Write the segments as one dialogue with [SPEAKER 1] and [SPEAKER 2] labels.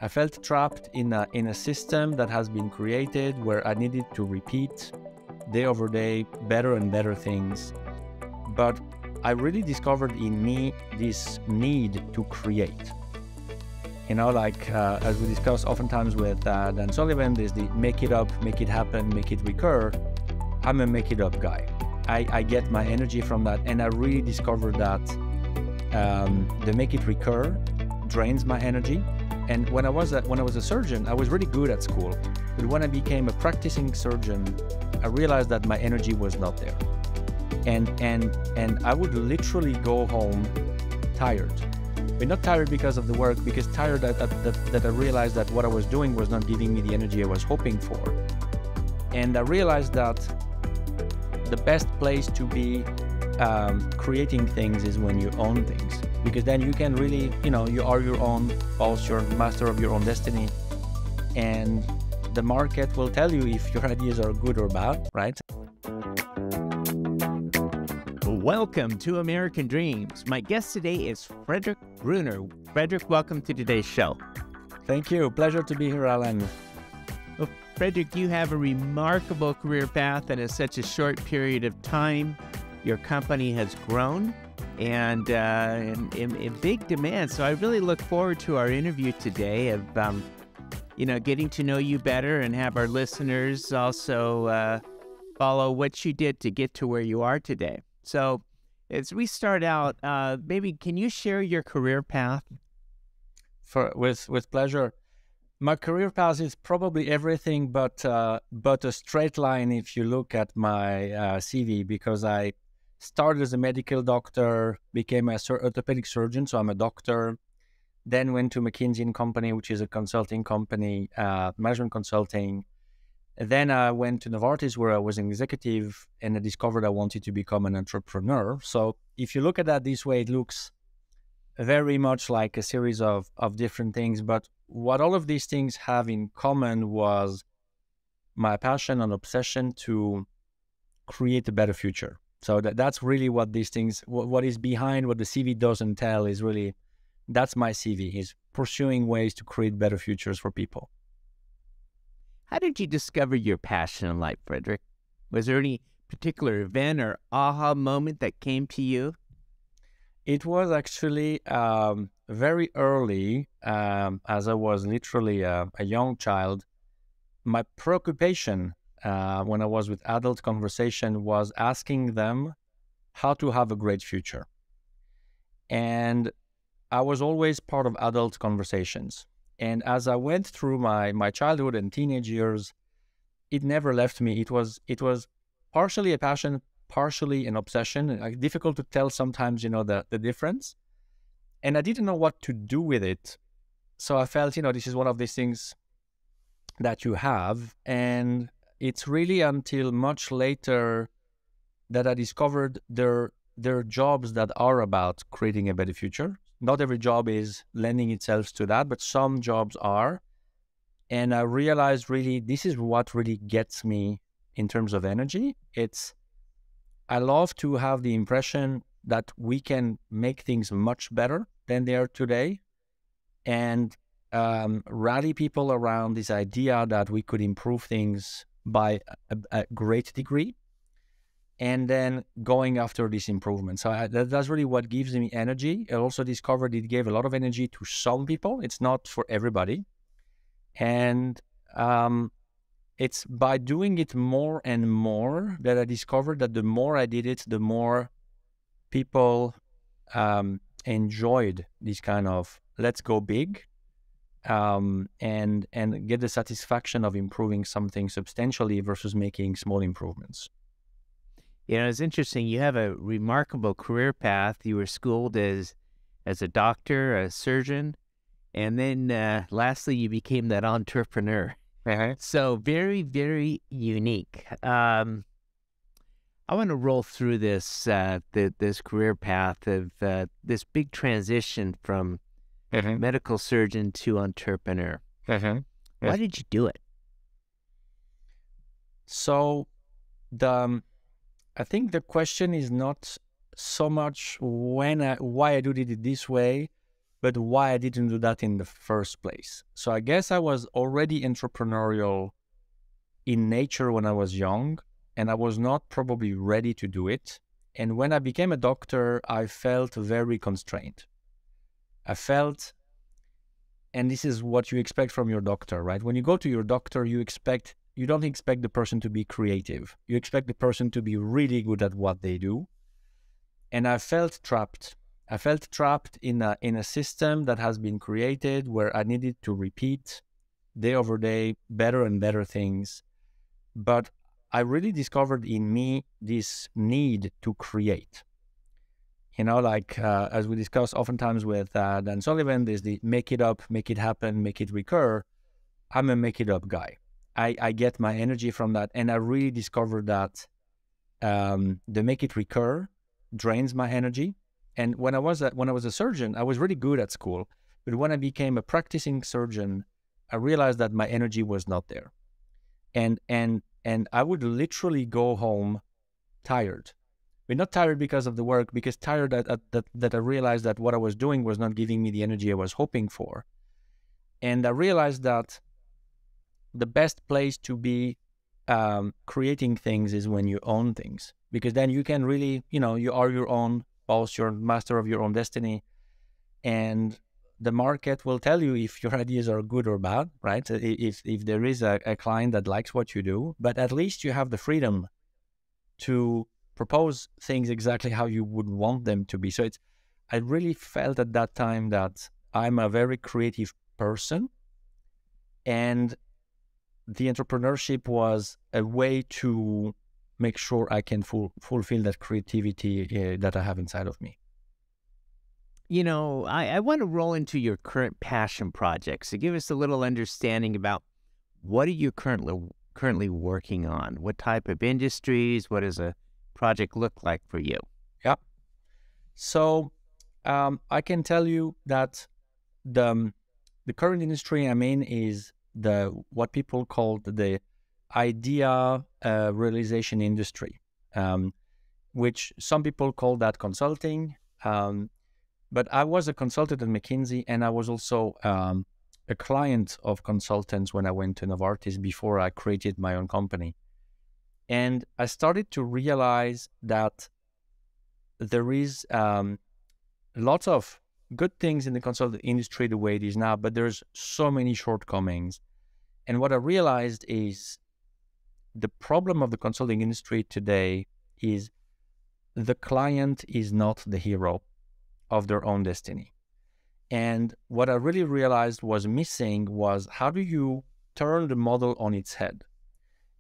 [SPEAKER 1] I felt trapped in a system that has been created where I needed to repeat day over day better and better things. But I really discovered in me this need to create. As we discuss oftentimes with Dan Sullivan, there's the make it up, make it happen, make it recur. I'm a make it up guy. I get my energy from that, and I really discovered that the make it recur drains my energy. And when I was a surgeon, I was really good at school. But when I became a practicing surgeon, I realized that my energy was not there. And I would literally go home tired. But not tired because of the work, because tired that I realized that what I was doing was not giving me the energy I was hoping for. And I realized that the best place to be creating things is when you own things, because then you can really, you are your own boss, you're master of your own destiny. And the market will tell you if your ideas are good or bad, right?
[SPEAKER 2] Welcome to American Dreams. My guest today is Frederick Bruner. Frederick, welcome to today's show.
[SPEAKER 1] Thank you. Pleasure to be here, Alan.
[SPEAKER 2] Well, Frederick, you have a remarkable career path and in such a short period of time. Your company has grown and in big demand. So I really look forward to our interview today of, getting to know you better and have our listeners also follow what you did to get to where you are today. So as we start out, maybe can you share your career path?
[SPEAKER 1] With pleasure. My career path is probably everything but a straight line if you look at my CV, because I started as a medical doctor, became an orthopedic surgeon, so I'm a doctor, then went to McKinsey & Company, which is a consulting company, management consulting. Then I went to Novartis, where I was an executive, and I discovered I wanted to become an entrepreneur. So if you look at that this way, it looks very much like a series of different things. But what all of these things have in common was my passion and obsession to create a better future. So that's really what these things, what is behind what the CV doesn't tell is really, that's my CV, is pursuing ways to create better futures for people.
[SPEAKER 2] How did you discover your passion in life, Frederick? Was there any particular event or aha moment that came to you?
[SPEAKER 1] It was actually very early, as I was literally a young child. My preoccupation when I was with adult conversation was asking them how to have a great future. And I was always part of adult conversations. And as I went through my childhood and teenage years, it never left me. It was partially a passion, partially an obsession. Difficult to tell sometimes, the difference. And I didn't know what to do with it. So I felt, this is one of these things that you have. And it's really until much later that I discovered there are jobs that are about creating a better future. Not every job is lending itself to that, but some jobs are. And I realized really this is what really gets me in terms of energy. I love to have the impression that we can make things much better than they are today, and rally people around this idea that we could improve things by a great degree, and then going after this improvement. So that's really what gives me energy. I also discovered it gave a lot of energy to some people. It's not for everybody. And it's by doing it more and more that I discovered that the more I did it, the more people enjoyed this kind of let's go big and get the satisfaction of improving something substantially versus making small improvements.
[SPEAKER 2] It's interesting. You have a remarkable career path. You were schooled as a doctor, a surgeon, and then lastly, you became that entrepreneur. So very, very unique. I want to roll through this this career path of this big transition from medical surgeon to entrepreneur. Why did you do it?
[SPEAKER 1] So I think the question is not so much why I did it this way, but why I didn't do that in the first place. So I guess I was already entrepreneurial in nature when I was young, and I was not probably ready to do it. And when I became a doctor, I felt very constrained. I felt, and this is what you expect from your doctor, right? When you go to your doctor, you don't expect the person to be creative. You expect the person to be really good at what they do. And I felt trapped. I felt trapped in a system that has been created where I needed to repeat day over day better and better things. But I really discovered in me this need to create. As we discuss oftentimes with Dan Sullivan, there's the make it up, make it happen, make it recur. I'm a make it up guy. I get my energy from that. And I really discovered that the make it recur drains my energy. And when I was a surgeon, I was really good at school. But when I became a practicing surgeon, I realized that my energy was not there. And I would literally go home tired. But not tired because of the work, because tired that I realized that what I was doing was not giving me the energy I was hoping for. And I realized that the best place to be creating things is when you own things, because then you can really, you are your own boss, you're master of your own destiny. And the market will tell you if your ideas are good or bad, right? If there is a client that likes what you do, but at least you have the freedom to propose things exactly how you would want them to be. So I really felt at that time that I'm a very creative person, and the entrepreneurship was a way to make sure I can fulfill that creativity that I have inside of me.
[SPEAKER 2] I want to roll into your current passion projects. So give us a little understanding about what are you currently working on? What type of industries? What does a project look like for you?
[SPEAKER 1] Yeah. So I can tell you that the current industry I'm in is what people call the idea realization industry, which some people call that consulting. But I was a consultant at McKinsey, and I was also a client of consultants when I went to Novartis before I created my own company. And I started to realize that there is lots of good things in the consulting industry the way it is now, but there's so many shortcomings. And what I realized is the problem of the consulting industry today is the client is not the hero of their own destiny. And what I really realized was missing was, how do you turn the model on its head?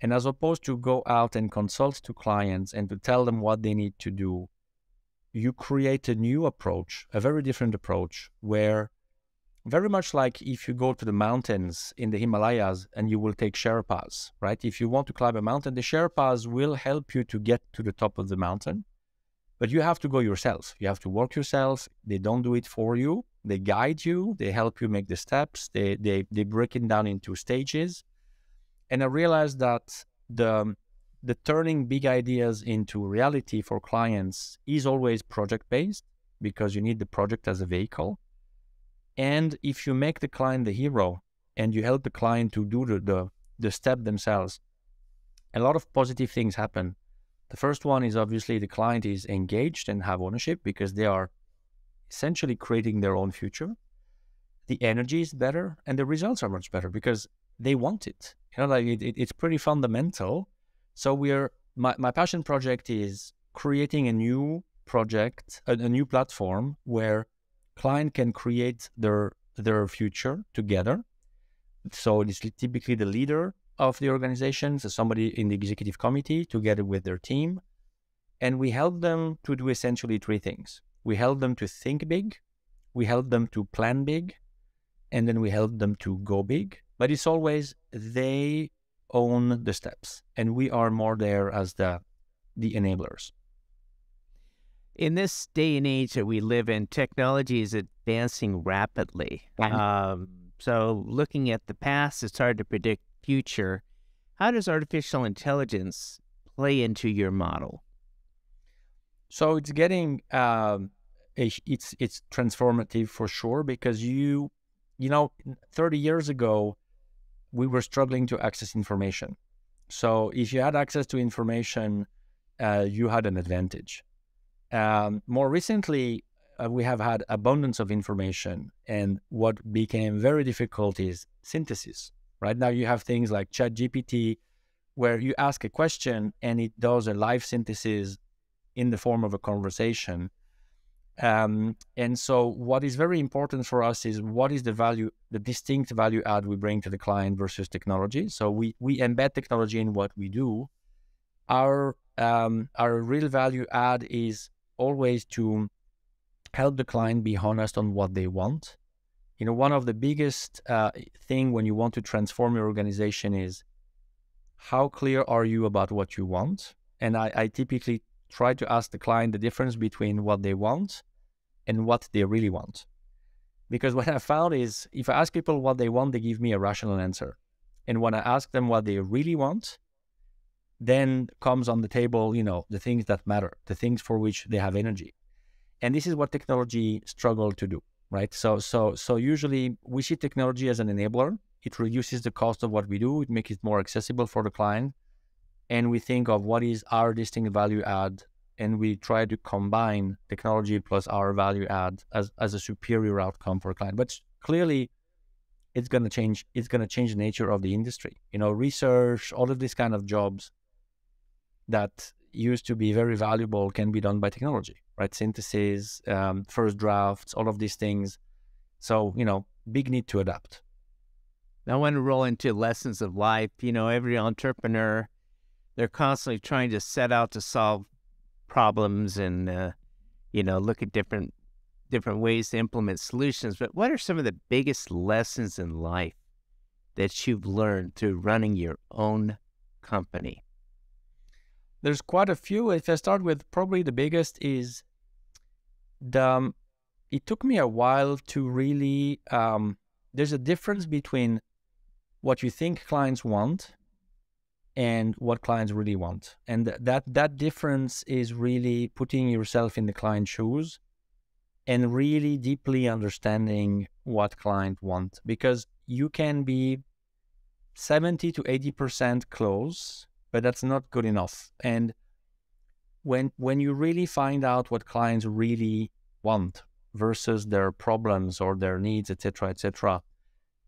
[SPEAKER 1] And as opposed to go out and consult to clients and to tell them what they need to do, you create a new approach, a very different approach, where very much like if you go to the mountains in the Himalayas and you will take Sherpas, right? If you want to climb a mountain, the Sherpas will help you to get to the top of the mountain. But you have to go yourself. You have to work yourself. They don't do it for you. They guide you. They help you make the steps. They break it down into stages. And I realized that the turning big ideas into reality for clients is always project-based, because you need the project as a vehicle. And if you make the client the hero and you help the client to do the step themselves, a lot of positive things happen. The first one is obviously the client is engaged and have ownership because they are essentially creating their own future. The energy is better and the results are much better because they want it. It's pretty fundamental. So my passion project is creating a new project, a new platform where client can create their future together. So it's typically the leader of the organization, so somebody in the executive committee together with their team. And we help them to do essentially three things. We help them to think big, we help them to plan big, and then we help them to go big. But it's always they own the steps, and we are more there as the enablers.
[SPEAKER 2] In this day and age that we live in, technology is advancing rapidly. So looking at the past, it's hard to predict future. How does artificial intelligence play into your model?
[SPEAKER 1] So it's getting it's transformative for sure, because you know, 30 years ago, we were struggling to access information. So if you had access to information, you had an advantage. More recently, we have had abundance of information, and what became very difficult is synthesis. Right now, you have things like ChatGPT, where you ask a question and it does a live synthesis in the form of a conversation. And so what is very important for us is what is the value, the distinct value add we bring to the client versus technology. So we embed technology in what we do. Our real value add is always to help the client be honest on what they want. You know, one of the biggest thing when you want to transform your organization is how clear are you about what you want? And I typically try to ask the client the difference between what they want and what they really want. Because what I found is if I ask people what they want, they give me a rational answer. And when I ask them what they really want, then comes on the table, you know, the things that matter, the things for which they have energy. And this is what technology struggled to do, right? So usually we see technology as an enabler. It reduces the cost of what we do. It makes it more accessible for the client. And we think of what is our distinct value add, and we try to combine technology plus our value add as a superior outcome for a client. But clearly, it's going to change. It's going to change the nature of the industry. You know, research, all of these kind of jobs that used to be very valuable can be done by technology, right? Synthesis, first drafts, all of these things. So, you know, big need to adapt.
[SPEAKER 2] I want to roll into lessons of life. You know, every entrepreneur, they're constantly trying to set out to solve problems and, you know, look at different ways to implement solutions. But what are some of the biggest lessons in life that you've learned through running your own company?
[SPEAKER 1] There's quite a few. If I start with probably the biggest is it took me a while to really, there's a difference between what you think clients want and what clients really want. And that difference is really putting yourself in the client's shoes and really deeply understanding what client want, because you can be 70 to 80% close, but that's not good enough. And when you really find out what clients really want versus their problems or their needs, etc.,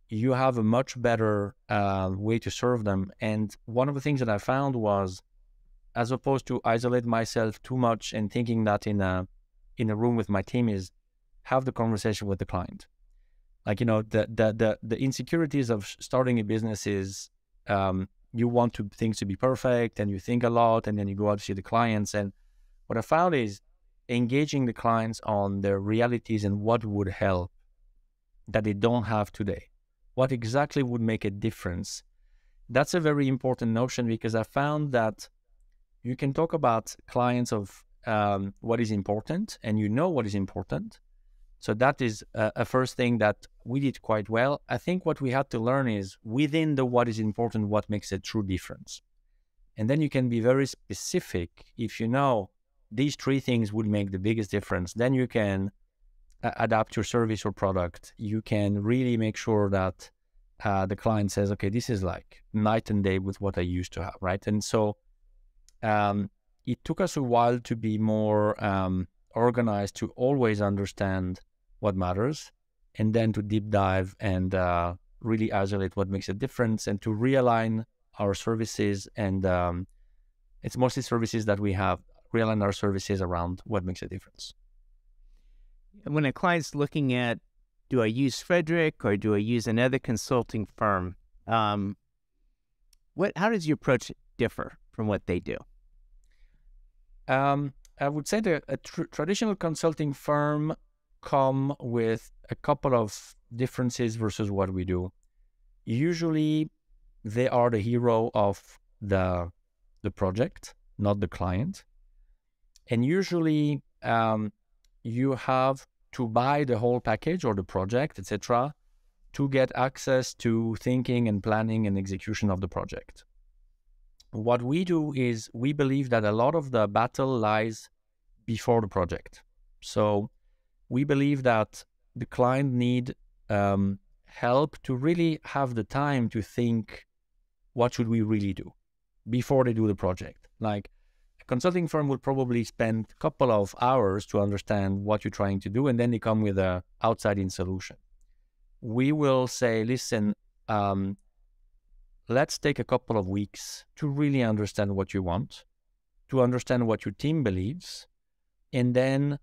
[SPEAKER 1] you have a much better way to serve them. And one of the things that I found was, as opposed to isolate myself too much and thinking that in a room with my team, is have the conversation with the client. Like, you know, the insecurities of starting a business is you want things to be perfect, and you think a lot, and then you go out to see the clients. And what I found is engaging the clients on their realities and what would help that they don't have today. What exactly would make a difference? That's a very important notion, because I found that you can talk about clients of what is important, and you know what is important. So that is a first thing that we did quite well. I think what we had to learn is within the what is important, what makes a true difference. And then you can be very specific. If you know these three things would make the biggest difference, then you can adapt your service or product. You can really make sure that the client says, okay, this is like night and day with what I used to have, right? And so it took us a while to be more organized, to always understand what matters, and then to deep dive and really isolate what makes a difference, and to realign our services. And it's mostly services that we have, realign our services around what makes a difference.
[SPEAKER 2] When a client's looking at, do I use Frederick or do I use another consulting firm? How does your approach differ from what they do?
[SPEAKER 1] I would say that a traditional consulting firm come with a couple of differences versus what we do. Usually, they are the hero of the project, not the client. And usually, you have to buy the whole package or the project, etc., to get access to thinking and planning and execution of the project. What we do is we believe that a lot of the battle lies before the project. So we believe that the client need help to really have the time to think, what should we really do before they do the project? Like a consulting firm will probably spend a couple of hours to understand what you're trying to do, and then they come with a outside-in solution. We will say, listen, let's take a couple of weeks to really understand what you want, to understand what your team believes, and then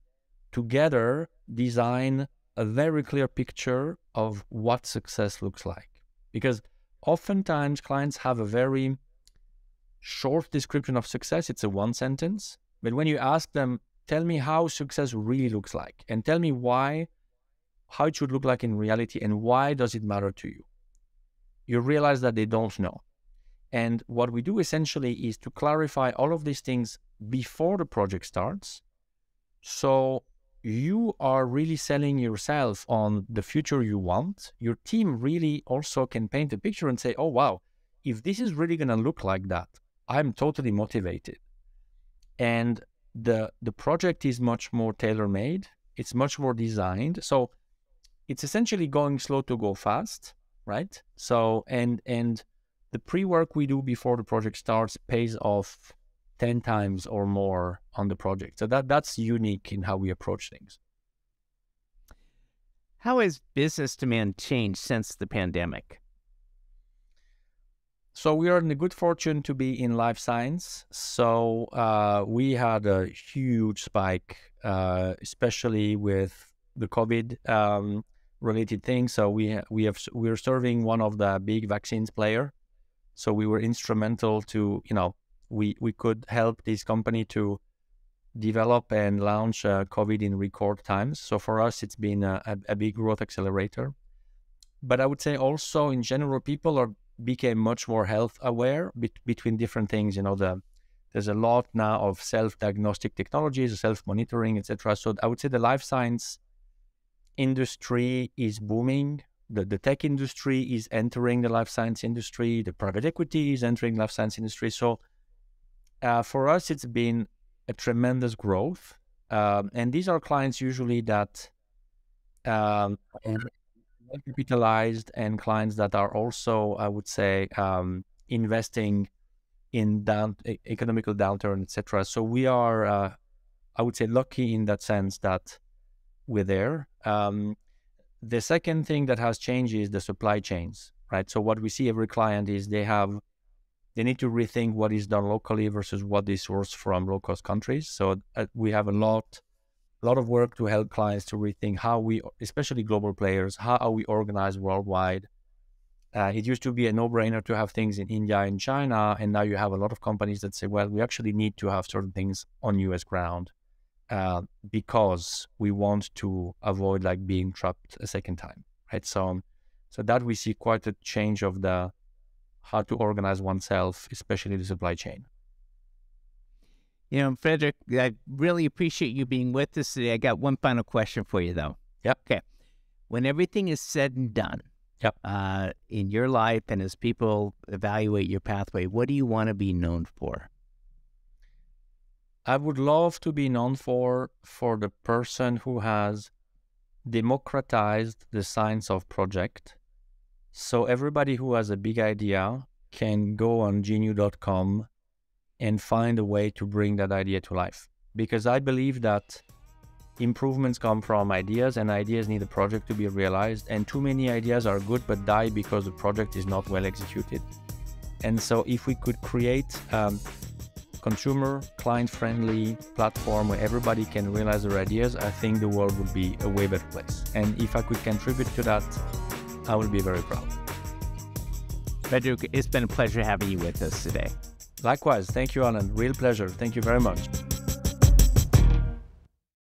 [SPEAKER 1] together design a very clear picture of what success looks like. Because oftentimes clients have a very short description of success. It's a one sentence. But when you ask them, tell me how success really looks like, and tell me how it should look like in reality, and why does it matter to you, you realize that they don't know. And what we do essentially is to clarify all of these things before the project starts. So you are really selling yourself on the future you want. Your team really also can paint a picture and say, oh, wow, if this is really going to look like that, I'm totally motivated. And the project is much more tailor-made. It's much more designed. So it's essentially going slow to go fast, right? So, and the pre-work we do before the project starts pays off 10 times or more on the project. So that's unique in how we approach things.
[SPEAKER 2] How has business demand changed since the pandemic?
[SPEAKER 1] So we are in the good fortune to be in life science. So we had a huge spike, especially with the COVID related things. So we're serving one of the big vaccines player. So we were instrumental to, we could help this company to develop and launch COVID in record times. So for us, it's been a big growth accelerator. But I would say also in general, people became much more health aware between different things. There's a lot now of self-diagnostic technologies, self-monitoring, etc. So I would say the life science industry is booming. The tech industry is entering the life science industry. The private equity is entering life science industry. So for us, it's been a tremendous growth. And these are clients usually that are capitalized, and clients that are also, I would say, investing in economical downturn, etc. So we are, I would say, lucky in that sense that we're there. The second thing that has changed is the supply chains, right? So what we see every client is they need to rethink what is done locally versus what is sourced from low-cost countries. So we have a lot of work to help clients to rethink how we, especially global players, how are we organized worldwide. It used to be a no-brainer to have things in India and China, and now you have a lot of companies that say, well, we actually need to have certain things on US ground because we want to avoid being trapped a second time, right? So that we see quite a change of how to organize oneself, especially the supply chain.
[SPEAKER 2] Frederic, I really appreciate you being with us today. I got one final question for you, though.
[SPEAKER 1] Yep.
[SPEAKER 2] Okay. When everything is said and done,
[SPEAKER 1] yep,
[SPEAKER 2] in your life and as people evaluate your pathway, what do you want to be known for?
[SPEAKER 1] I would love to be known for the person who has democratized the science of project. So everybody who has a big idea can go on genu.com and find a way to bring that idea to life. Because I believe that improvements come from ideas, and ideas need a project to be realized. And too many ideas are good but die because the project is not well executed. And so if we could create consumer, client-friendly platform where everybody can realize their ideas, I think the world would be a way better place. And if I could contribute to that, I will be very proud.
[SPEAKER 2] Frederic, it's been a pleasure having you with us today.
[SPEAKER 1] Likewise. Thank you, Alan. Real pleasure. Thank you very much.